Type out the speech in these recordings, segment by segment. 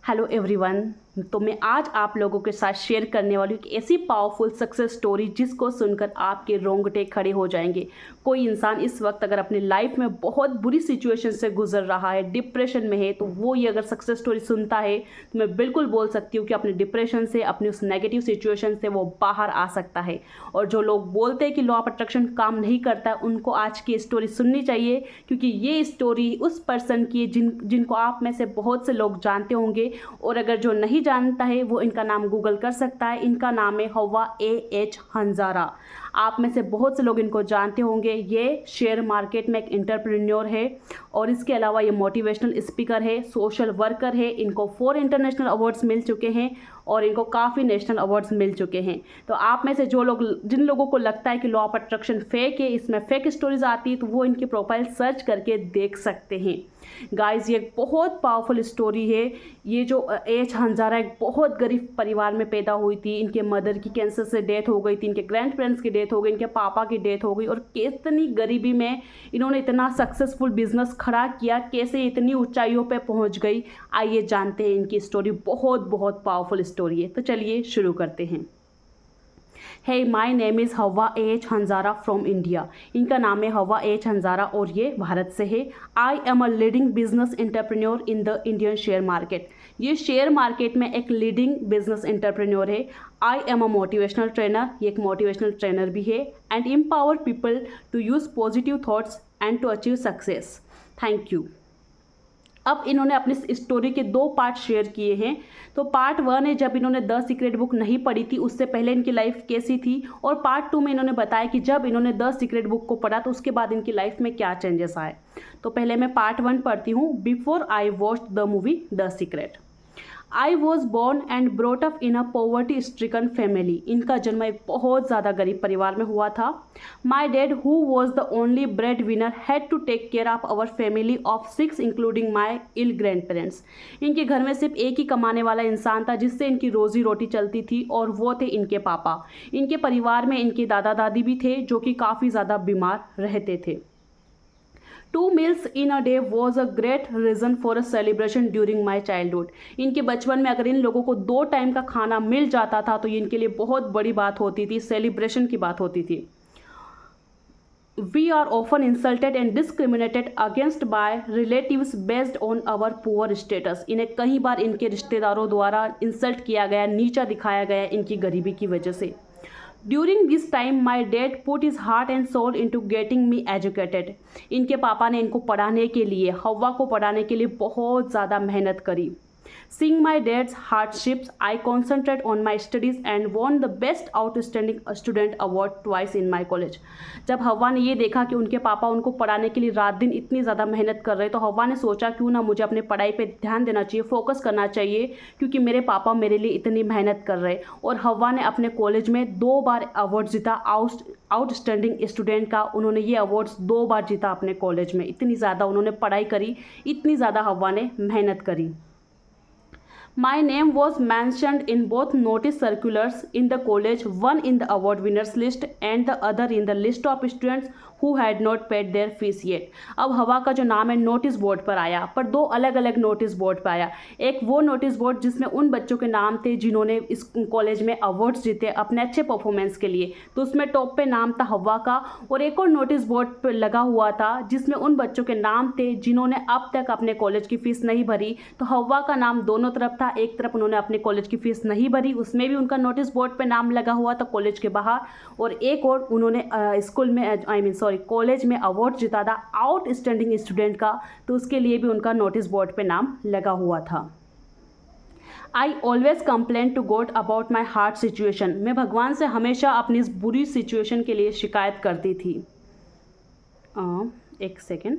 Hello everyone. तो मैं आज आप लोगों के साथ शेयर करने वाली हूँ एक ऐसी पावरफुल सक्सेस स्टोरी जिसको सुनकर आपके रोंगटे खड़े हो जाएंगे। कोई इंसान इस वक्त अगर अपनी लाइफ में बहुत बुरी सिचुएशन से गुजर रहा है, डिप्रेशन में है, तो वो ये अगर सक्सेस स्टोरी सुनता है तो मैं बिल्कुल बोल सकती हूँ कि अपने डिप्रेशन से, अपनी उस नेगेटिव सिचुएशन से वो बाहर आ सकता है। और जो लोग बोलते हैं कि लॉ ऑफ अट्रैक्शन काम नहीं करता है, उनको आज की स्टोरी सुननी चाहिए, क्योंकि ये स्टोरी उस पर्सन की है जिनको आप में से बहुत से लोग जानते होंगे। और अगर जो नहीं जानता है वो इनका नाम गूगल कर सकता है। इनका नाम है हवा A.H. हंजारा। आप में से बहुत से लोग इनको जानते होंगे। ये शेयर मार्केट में एक एंटरप्रेन्योर है और इसके अलावा ये मोटिवेशनल स्पीकर है, सोशल वर्कर है। इनको 4 इंटरनेशनल अवार्ड्स मिल चुके हैं और इनको काफ़ी नेशनल अवार्ड्स मिल चुके हैं। तो आप में से जिन लोगों को लगता है कि लॉ ऑफ अट्रैक्शन फेक है, इसमें फेक स्टोरीज आती है, तो वो इनकी प्रोफाइल सर्च करके देख सकते हैं। गाइस, ये एक बहुत पावरफुल स्टोरी है। ये जो एच हंजारा एक बहुत गरीब परिवार में पैदा हुई थी। इनके मदर की कैंसर से डेथ हो गई थी, इनके ग्रैंड पेरेंट्स की डेथ हो गई, इनके पापा की डेथ हो गई, और कितनी गरीबी में इन्होंने इतना सक्सेसफुल बिजनेस खड़ा किया, कैसे इतनी ऊंचाइयों पे पहुंच गई। आइए जानते हैं इनकी स्टोरी। बहुत बहुत पावरफुल स्टोरी है। तो चलिए शुरू करते हैं। हे my name is Hawa A.H. Hanjara from India. इनका नाम है हवा A.H. हंजारा और ये भारत से है। I am a leading business entrepreneur in the Indian share market. ये शेयर मार्केट में एक लीडिंग बिजनेस एंटरप्रेन्योर है। I am a motivational trainer. ये एक मोटिवेशनल ट्रेनर भी है। And empower people to use positive thoughts and to achieve success. Thank you. अब इन्होंने अपनी स्टोरी के 2 पार्ट शेयर किए हैं। तो पार्ट 1 है जब इन्होंने द सीक्रेट बुक नहीं पढ़ी थी, उससे पहले इनकी लाइफ कैसी थी। और पार्ट 2 में इन्होंने बताया कि जब इन्होंने द सीक्रेट बुक को पढ़ा तो उसके बाद इनकी लाइफ में क्या चेंजेस आए। तो पहले मैं पार्ट 1 पढ़ती हूँ। Before I watched the movie the secret, I was born and brought up in a poverty stricken family. इनका जन्म एक बहुत ज़्यादा गरीब परिवार में हुआ था। My dad who was the only bread winner had to take care of our family of 6 including my ill grand parents. इनके घर में सिर्फ एक ही कमाने वाला इंसान था जिससे इनकी रोजी रोटी चलती थी, और वो थे इनके पापा। इनके परिवार में इनके दादा दादी भी थे जो कि काफ़ी ज़्यादा बीमार रहते थे। 2 meals in a day was a great reason for a celebration during my childhood। इनके बचपन में अगर इन लोगों को 2 टाइम का खाना मिल जाता था तो ये इनके लिए बहुत बड़ी बात होती थी, सेलिब्रेशन की बात होती थी। We are often insulted and discriminated against by relatives based on our poor status। इन्हें कई बार इनके रिश्तेदारों द्वारा इंसल्ट किया गया, नीचा दिखाया गया इनकी गरीबी की वजह से। During this time my dad put his heart and soul into getting me educated. इनके पापा ने इनको पढ़ाने के लिए, हवा को पढ़ाने के लिए बहुत ज़्यादा मेहनत करी। Seeing my dad's hardships, I concentrate on my studies and won the best outstanding student award twice in my college। जब हवा ने ये देखा कि उनके पापा उनको पढ़ाने के लिए रात दिन इतनी ज़्यादा मेहनत कर रहे, तो हवा ने सोचा क्यों ना मुझे अपने पढ़ाई पे ध्यान देना चाहिए, फोकस करना चाहिए, क्योंकि मेरे पापा मेरे लिए इतनी मेहनत कर रहे। और हवा ने अपने कॉलेज में 2 बार अवार्ड जीता आउटस्टैंडिंग स्टूडेंट का। उन्होंने ये अवार्ड्स 2 बार जीता अपने कॉलेज में। इतनी ज़्यादा उन्होंने पढ़ाई करी, इतनी ज़्यादा हवा ने मेहनत करी। My name was mentioned in both notice circulars in the college, one in the award winners list and the other in the list of students who had not paid their fees yet। अब हवा का जो नाम है notice board पर आया, पर 2 अलग अलग नोटिस बोर्ड पर आया। एक वो नोटिस बोर्ड जिसमें उन बच्चों के नाम थे जिन्होंने इस कॉलेज में अवार्ड्स जीते अपने अच्छे परफॉर्मेंस के लिए, तो उसमें टॉप पे नाम था हवा का। और एक और नोटिस बोर्ड पर लगा हुआ था जिसमें उन बच्चों के नाम थे जिन्होंने अब तक अपने कॉलेज की फ़ीस नहीं भरी। तो हवा का नाम दोनों तरफ था। एक तरफ उन्होंने अपने कॉलेज की फ़ीस नहीं भरी, उसमें भी उनका नोटिस बोर्ड पे नाम लगा हुआ था कॉलेज के बाहर। और एक और उन्होंने स्कूल में कॉलेज में अवार्ड जीता था आउटस्टैंडिंग स्टूडेंट का, तो उसके लिए भी उनका नोटिस बोर्ड पे नाम लगा हुआ था। I always complain to God about my hard situation. मैं भगवान से हमेशा अपनी इस बुरी सिचुएशन के लिए शिकायत करती थी। एक second.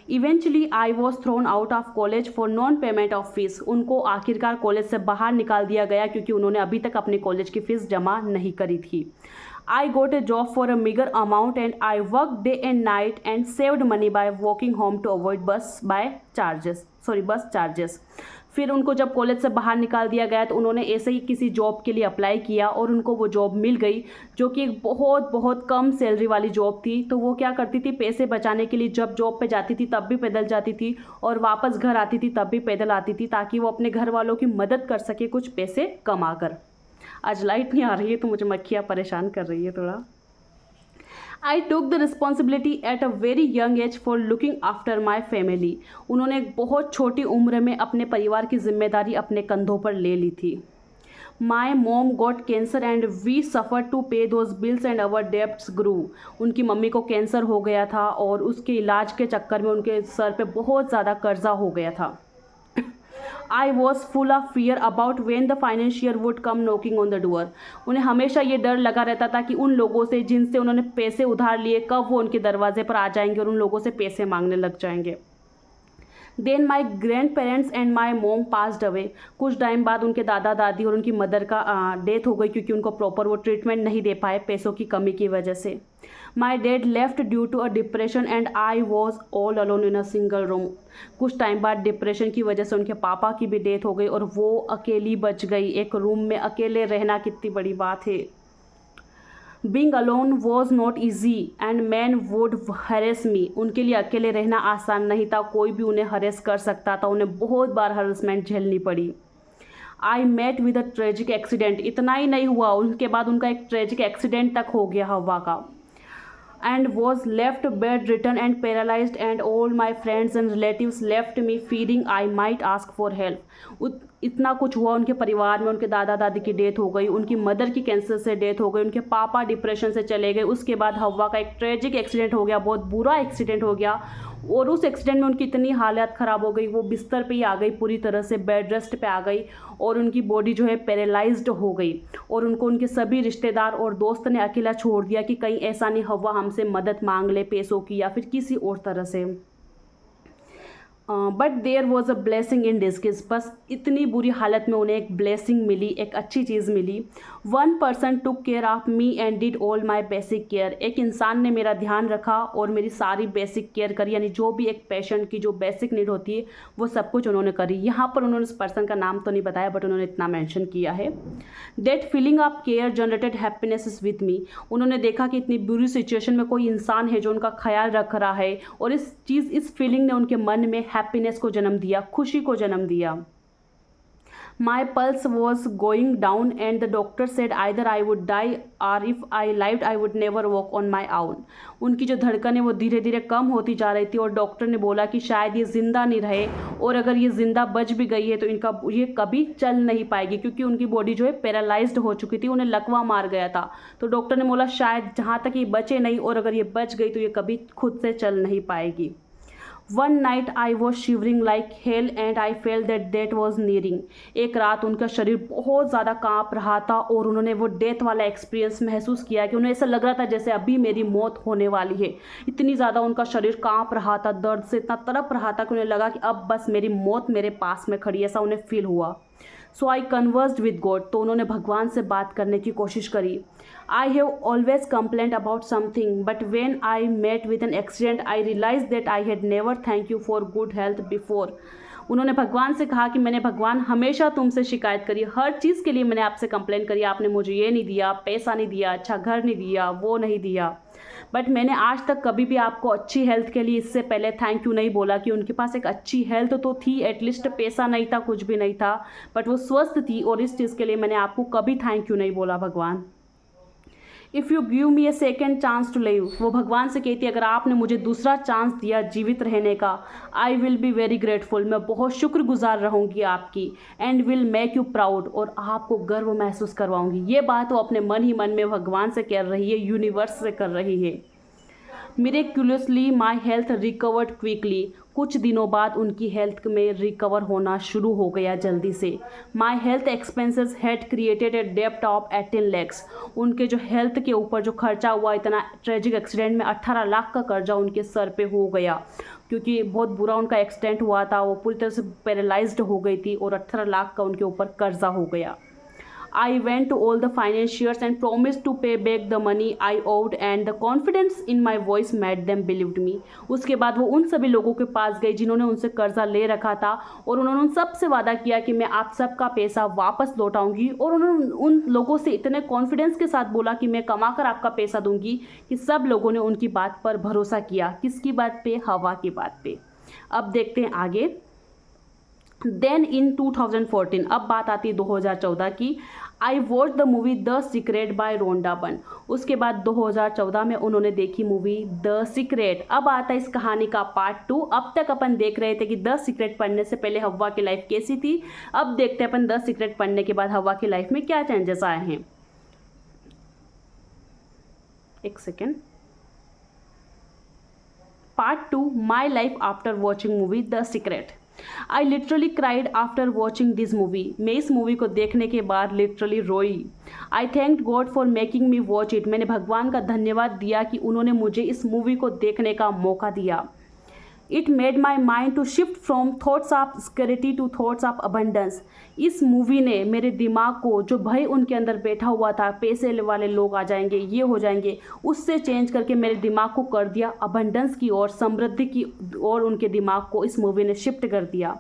Eventually I was thrown out of college for non payment of fees. उनको आखिरकार कॉलेज से बाहर निकाल दिया गया क्योंकि उन्होंने अभी तक अपने कॉलेज की फ़ीस जमा नहीं करी थी। I got a job for a meager amount and I worked day and night and saved money by walking home to avoid bus charges. फिर उनको जब कॉलेज से बाहर निकाल दिया गया तो उन्होंने ऐसे ही किसी जॉब के लिए अप्लाई किया और उनको वो जॉब मिल गई, जो कि एक बहुत बहुत कम सैलरी वाली जॉब थी। तो वो क्या करती थी, पैसे बचाने के लिए जब जॉब पे जाती थी तब भी पैदल जाती थी और वापस घर आती थी तब भी पैदल आती थी, ताकि वो अपने घर वालों की मदद कर सके कुछ पैसे कमा कर। आज लाइट नहीं आ रही है तो मुझे मक्खियाँ परेशान कर रही है थोड़ा। I took the responsibility at a very young age for looking after my family. उन्होंने एक बहुत छोटी उम्र में अपने परिवार की जिम्मेदारी अपने कंधों पर ले ली थी। My mom got cancer and we suffer to pay those bills and our debts grew. उनकी मम्मी को कैंसर हो गया था और उसके इलाज के चक्कर में उनके सर पे बहुत ज़्यादा कर्जा हो गया था। I was full of fear about when the financier would come knocking on the door. उन्हें हमेशा ये डर लगा रहता था कि उन लोगों से जिनसे उन्होंने पैसे उधार लिए कब वो उनके दरवाजे पर आ जाएंगे और उन लोगों से पैसे मांगने लग जाएंगे। Then my grand parents and my mom passed away. कुछ टाइम बाद उनके दादा दादी और उनकी मदर का डेथ हो गई, क्योंकि उनको प्रॉपर वो ट्रीटमेंट नहीं दे पाए पैसों की कमी की वजह से। My dad left due to a depression and I was all alone in a single room. कुछ टाइम बाद डिप्रेशन की वजह से उनके पापा की भी डेथ हो गई और वो अकेली बच गई। एक रूम में अकेले रहना कितनी बड़ी बात है। Being alone was not easy and man would हरेस मी। उनके लिए अकेले रहना आसान नहीं था, कोई भी उन्हें हरेस कर सकता था, उन्हें बहुत बार हरेसमेंट झेलनी पड़ी। I met with a tragic accident. इतना ही नहीं हुआ, उनके बाद उनका एक ट्रेजिक एक्सीडेंट तक हो गया हवा का। And was left bed return and paralysed and all my friends and relatives left me feeling I might ask for help. इतना कुछ हुआ उनके परिवार में। उनके दादा दादी की डेथ हो गई, उनकी मदर की कैंसर से डेथ हो गई, उनके पापा डिप्रेशन से चले गए। उसके बाद हवा का एक ट्रेजिक एक्सीडेंट हो गया, बहुत बुरा एक्सीडेंट हो गया और उस एक्सीडेंट में उनकी इतनी हालत ख़राब हो गई, वो बिस्तर पे ही आ गई, पूरी तरह से बेड रेस्ट पे आ गई और उनकी बॉडी जो है पैरालाइज्ड हो गई और उनको उनके सभी रिश्तेदार और दोस्त ने अकेला छोड़ दिया कि कहीं ऐसा नहीं हवा हमसे मदद मांग ले पैसों की या फिर किसी और तरह से। But there was a blessing in disguise. बस इतनी बुरी हालत में उन्हें एक ब्लेसिंग मिली, एक अच्छी चीज़ मिली। One person took care of me and did all my basic care. एक इंसान ने मेरा ध्यान रखा और मेरी सारी बेसिक केयर करी, यानी जो भी एक पेशेंट की जो बेसिक नीड होती है वो सब कुछ उन्होंने करी। यहाँ पर उन्होंने उस पर्सन का नाम तो नहीं बताया बट उन्होंने इतना मेंशन किया है। That feeling of care generated happiness is with me. उन्होंने देखा कि इतनी बुरी सिचुएशन में कोई इंसान है जो उनका ख्याल रख रहा है और इस फीलिंग ने उनके मन में हैप्पीनेस को जन्म दिया, खुशी को जन्म दिया। My pulse was going down and the doctor said either I would die or if I lived I would never walk on my own. उनकी जो धड़कन है वो धीरे धीरे कम होती जा रही थी और डॉक्टर ने बोला कि शायद ये जिंदा नहीं रहे और अगर ये जिंदा बच भी गई है तो ये कभी चल नहीं पाएगी, क्योंकि उनकी बॉडी जो है पैरालाइज्ड हो चुकी थी, उन्हें लकवा मार गया था। तो डॉक्टर ने बोला शायद जहाँ तक ये बचे नहीं और अगर ये बच गई तो ये कभी खुद से चल नहीं पाएगी। One night I was shivering like hell and I fail that death was nearing. एक रात उनका शरीर बहुत ज़्यादा काँप रहा था और उन्होंने वो डेथ वाला एक्सपीरियंस महसूस किया कि उन्हें ऐसा लग रहा था जैसे अभी मेरी मौत होने वाली है। इतनी ज़्यादा उनका शरीर काँप रहा था, दर्द से इतना तड़प रहा था कि उन्हें लगा कि अब बस मेरी मौत मेरे पास में खड़ी, ऐसा उन्हें फील हुआ। So I conversed with God. तो उन्होंने भगवान से बात करने की कोशिश करी। I have always complained about something but when I met with an accident I realise that I had never thank you for good health before. उन्होंने भगवान से कहा कि मैंने भगवान हमेशा तुमसे शिकायत करी, हर चीज़ के लिए मैंने आपसे कंप्लेंट करी, आपने मुझे ये नहीं दिया, पैसा नहीं दिया, अच्छा घर नहीं दिया, वो नहीं दिया, बट मैंने आज तक कभी भी आपको अच्छी हेल्थ के लिए इससे पहले थैंक यू नहीं बोला कि उनके पास एक अच्छी हेल्थ तो थी, एटलीस्ट पैसा नहीं था, कुछ भी नहीं था, बट वो स्वस्थ थी और इस चीज़ के लिए मैंने आपको कभी थैंक यू नहीं बोला भगवान। If you give me a second chance to live. वो भगवान से कहती है अगर आपने मुझे दूसरा चांस दिया जीवित रहने का, I will be very grateful. मैं बहुत शुक्रगुजार रहूँगी आपकी। And will make you proud. और आपको गर्व महसूस करवाऊँगी। ये बात वो अपने मन ही मन में भगवान से कर रही है, यूनिवर्स से कर रही है। Miraculously my health recovered quickly. कुछ दिनों बाद उनकी हेल्थ में रिकवर होना शुरू हो गया जल्दी से। My health expenses had created a डेप्ट ऑफ 18 lakhs। उनके जो हेल्थ के ऊपर जो खर्चा हुआ, इतना ट्रेजिक एक्सीडेंट में 18 लाख का कर्जा उनके सर पे हो गया, क्योंकि बहुत बुरा उनका एक्सीडेंट हुआ था, वो पूरी तरह से पैरालाइज्ड हो गई थी और 18 लाख का उनके ऊपर कर्जा हो गया। I went to all the financiers and promised to pay back the money I owed and the confidence in my voice made them believed me. उसके बाद वो उन सभी लोगों के पास गई जिन्होंने उनसे कर्जा ले रखा था और उन्होंने उन सब से वादा किया कि मैं आप सबका पैसा वापस लौटाऊंगी, और उन्होंने उन लोगों से इतने कॉन्फिडेंस के साथ बोला कि मैं कमाकर आपका पैसा दूंगी कि सब लोगों ने उनकी बात पर भरोसा किया। किसकी बात पे? हवा की बात पे। अब देखते हैं आगे। देन इन 2014, अब बात आती है 2014 की। I watch the movie the Secret by Rhonda Byrne. उसके बाद 2014 में उन्होंने देखी मूवी द सीक्रेट। अब आता है इस कहानी का पार्ट 2। अब तक अपन देख रहे थे कि द सीक्रेट पढ़ने से पहले हवा की लाइफ कैसी थी। अब देखते हैं अपन द सीक्रेट पढ़ने के बाद हवा की लाइफ में क्या चेंजेस आए हैं। एक second. Part 2, my life after watching movie the secret. I literally cried after watching this movie. मैं इस मूवी को देखने के बाद लिटरली रोई। आई thank God for making me watch it. मैंने भगवान का धन्यवाद दिया कि उन्होंने मुझे इस मूवी को देखने का मौका दिया। It made my mind to shift from thoughts of scarcity to thoughts of abundance. इस मूवी ने मेरे दिमाग को, जो भय उनके अंदर बैठा हुआ था, पैसे वाले लोग आ जाएंगे, ये हो जाएंगे, उससे चेंज करके मेरे दिमाग को कर दिया अबंडेंस की ओर, समृद्धि की ओर उनके दिमाग को इस मूवी ने शिफ्ट कर दिया।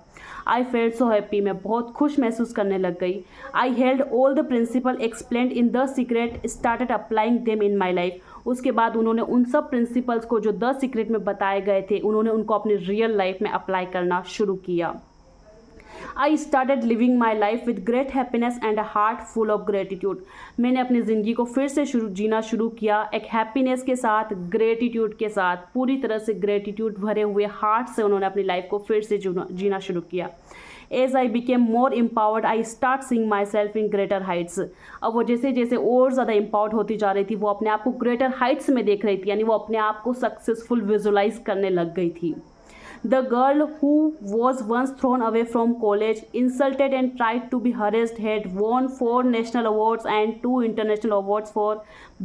I felt so happy. मैं बहुत खुश महसूस करने लग गई। I held all the principle explained in the Secret started applying them in my life. उसके बाद उन्होंने उन सब प्रिंसिपल्स को जो द सीक्रेट में बताए गए थे, उन्होंने उनको अपनी रियल लाइफ में अप्लाई करना शुरू किया। I started living my life with great happiness and a heart full of gratitude. मैंने अपनी ज़िंदगी को फिर से जीना शुरू किया, एक हैप्पीनेस के साथ, ग्रेटिट्यूड के साथ, पूरी तरह से ग्रेटिट्यूड भरे हुए हार्ट से उन्होंने अपनी लाइफ को फिर से जीना शुरू किया। As I became more empowered I start seeing myself in greater heights. अब वो जैसे जैसे और ज़्यादा एम्पावर्ड होती जा रही थी, वो अपने आप को ग्रेटर हाइट्स में देख रही थी, यानी वो अपने आप को सक्सेसफुल विजुलाइज करने लग गई थी। The girl who was once thrown away from college, insulted and tried to be harassed, had won 4 national awards and 2 international awards for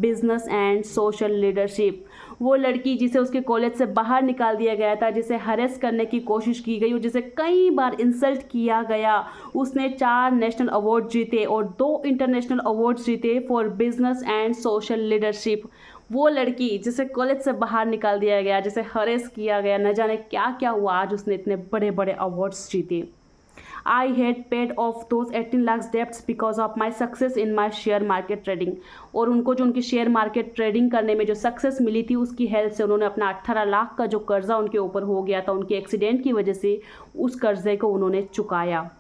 business and social leadership. वो लड़की जिसे उसके कॉलेज से बाहर निकाल दिया गया था, जिसे हरेस करने की कोशिश की गई और जिसे कई बार इंसल्ट किया गया, उसने 4 नेशनल अवार्ड जीते और 2 इंटरनेशनल अवार्ड्स जीते for business and social leadership. वो लड़की जिसे कॉलेज से बाहर निकाल दिया गया, जिसे हरेस किया गया, न जाने क्या क्या हुआ, आज उसने इतने बड़े बड़े अवार्ड्स जीते। I had paid of those 18 lakh debts because of my success in my share market trading. और उनको जो उनकी शेयर मार्केट ट्रेडिंग करने में जो सक्सेस मिली थी, उसकी हेल्प से उन्होंने अपना 18 लाख का जो कर्जा उनके ऊपर हो गया था उनके एक्सीडेंट की वजह से, उस कर्जे को उन्होंने चुकाया।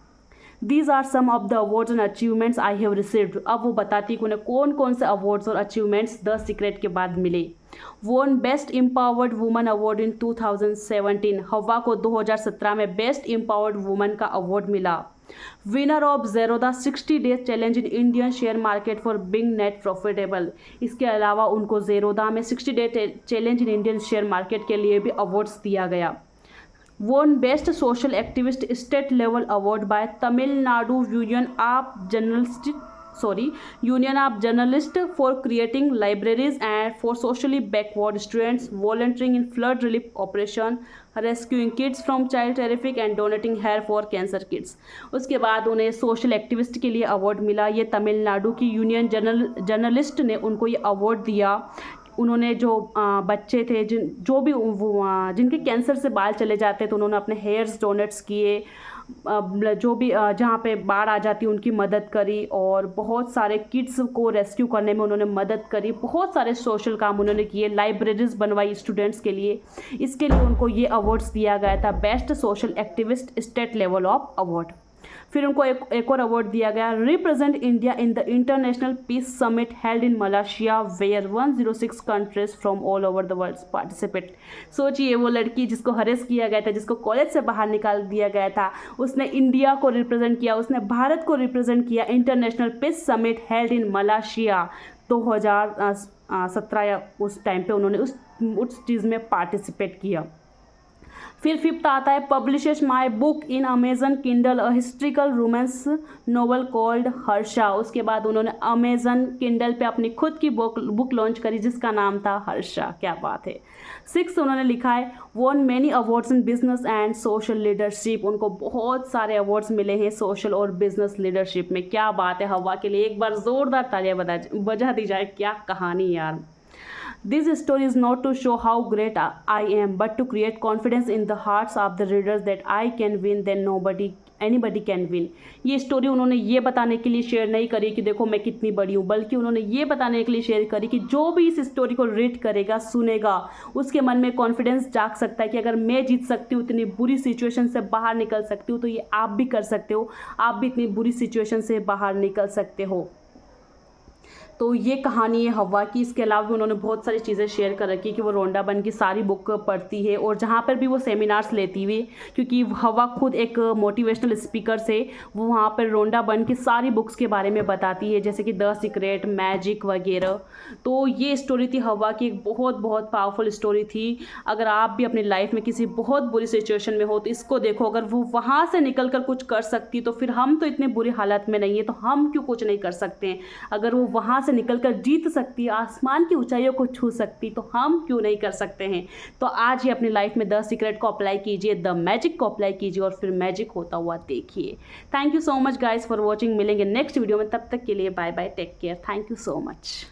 These are some of the awards and achievements I have received. अब वो बताती है कि उन्हें कौन कौन से अवार्ड्स और अचीवमेंट्स द सीक्रेट के बाद मिले। Won best empowered woman award in 2017। Hawa को 2017 में बेस्ट एम्पावर्ड वुमन का अवार्ड मिला। Winner of Zerodha 60 days challenge in Indian share market for being net profitable. इसके अलावा उनको ज़ेरोदा में 60 day challenge in Indian share market के लिए भी अवार्ड्स दिया गया। won Best Social Activist State Level Award by Tamil Nadu Union of Journalists for creating libraries and for socially backward students, volunteering in flood relief operation, rescuing kids from child trafficking and donating hair for cancer kids. उसके बाद उन्हें social activist के लिए award मिला। ये तमिलनाडु की union journalist ने उनको ये अवार्ड दिया। उन्होंने जो बच्चे थे जिनके कैंसर से बाल चले जाते तो उन्होंने अपने हेयर्स डोनेट्स किए, जो भी जहाँ पे बाढ़ आ जाती उनकी मदद करी, और बहुत सारे किड्स को रेस्क्यू करने में उन्होंने मदद करी। बहुत सारे सोशल काम उन्होंने किए, लाइब्रेरीज बनवाई स्टूडेंट्स के लिए। इसके लिए उनको ये अवार्ड्स दिया गया था, best social activist state level of award. फिर उनको एक और अवार्ड दिया गया, represent India in the international peace summit held in Malaysia where 106 countries from all over the world participate. सोचिए, वो लड़की जिसको हरेस किया गया था, जिसको कॉलेज से बाहर निकाल दिया गया था, उसने इंडिया को रिप्रेजेंट किया, उसने भारत को रिप्रेजेंट किया international peace summit held in Malaysia 2017 या उस टाइम पे उन्होंने उस चीज़ में पार्टिसिपेट किया। फिर फिफ्थ आता है publishes my book in Amazon Kindle a historical romance novel called Harsha. उसके बाद उन्होंने अमेजन किंडल पे अपनी खुद की बुक लॉन्च करी जिसका नाम था हर्षा। क्या बात है। सिक्स उन्होंने लिखा है won many awards in business and social leadership. उनको बहुत सारे अवार्ड्स मिले हैं सोशल और बिजनेस लीडरशिप में। क्या बात है। हवा के लिए एक बार जोरदार तालियां बजा दी जाए। क्या कहानी यार। This story is not to show how great I am, but to create confidence in the hearts of the readers that I can win then anybody can win। ये स्टोरी उन्होंने ये बताने के लिए शेयर नहीं करी कि देखो मैं कितनी बड़ी हूँ, बल्कि उन्होंने ये बताने के लिए शेयर करी कि जो भी इस स्टोरी को रीड करेगा सुनेगा उसके मन में कॉन्फिडेंस जाग सकता है कि अगर मैं जीत सकती हूँ, इतनी बुरी सिचुएशन से बाहर निकल सकती हूँ, तो ये आप भी कर सकते हो। आप भी इतनी बुरी सिचुएशन से बाहर निकल सकते हो। तो ये कहानी है हवा की। इसके अलावा भी उन्होंने बहुत सारी चीज़ें शेयर कर रखी कि वो रोंडा बन की सारी बुक पढ़ती है और जहाँ पर भी वो सेमिनार्स लेती हुई, क्योंकि हवा खुद एक मोटिवेशनल स्पीकर से, वो वहाँ पर रोंडा बन की सारी बुक्स के बारे में बताती है जैसे कि द सीक्रेट, मैजिक वगैरह। तो ये स्टोरी थी हवा की, एक बहुत बहुत पावरफुल स्टोरी थी। अगर आप भी अपनी लाइफ में किसी बहुत बुरी सिचुएशन में हो तो इसको देखो, अगर वो वहाँ से निकल कर कुछ कर सकती तो फिर हम तो इतने बुरी हालत में नहीं है, तो हम क्यों कुछ नहीं कर सकते हैं। अगर वो वहाँ से निकलकर जीत सकती है, आसमान की ऊंचाइयों को छू सकती, तो हम क्यों नहीं कर सकते हैं। तो आज ही अपनी लाइफ में द सीक्रेट को अप्लाई कीजिए, द मैजिक को अप्लाई कीजिए और फिर मैजिक होता हुआ देखिए। Thank you so much guys for watching. मिलेंगे नेक्स्ट वीडियो में, तब तक के लिए bye bye, take care, thank you so much.